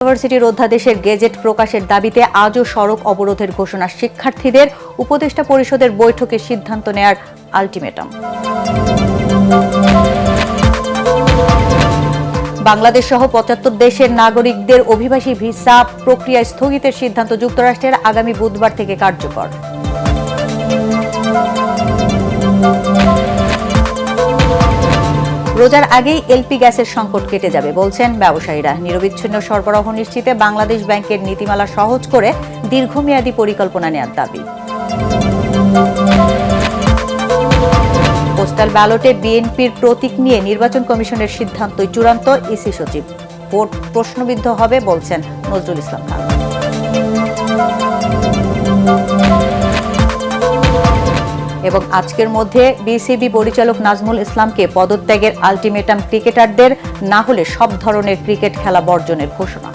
ইউনিভার্সিটির অধ্যাদেশের গেজেট প্রকাশের দাবিতে আজও সড়ক অবরোধের ঘোষণা শিক্ষার্থীদের। উপদেষ্টা পরিষদের বৈঠকে সিদ্ধান্ত নেয়ার আলটিমেটাম। বাংলাদেশ সহ ৭৫ দেশের নাগরিকদের অভিবাসী ভিসা প্রক্রিয়া স্থগিতের সিদ্ধান্ত যুক্তরাষ্ট্রের আগামী বুধবার থেকে কার্যকর। রোজার আগেই এলপি গ্যাসের সংকট কেটে যাবে বলছেন ব্যবসায়ীরা। নিরবিচ্ছিন্ন সরবরাহ নিশ্চিতে বাংলাদেশ ব্যাংকের নীতিমালা সহজ করে দীর্ঘমেয়াদী পরিকল্পনা নেওয়ার দাবি। পোস্টাল ব্যালটে বিএনপির প্রতীক নিয়ে নির্বাচন কমিশনের সিদ্ধান্তই চূড়ান্ত, ইসি সচিব। ভোট প্রশ্নবিদ্ধ হবে বলছেন নজরুল ইসলাম খান। এবং আজকের মধ্যে বিসিবি পরিচালক নাজমুল ইসলামকে পদত্যাগের আলটিমেটাম ক্রিকেটারদের, না হলে সব ধরনের ক্রিকেট খেলা বর্জনের ঘোষণা।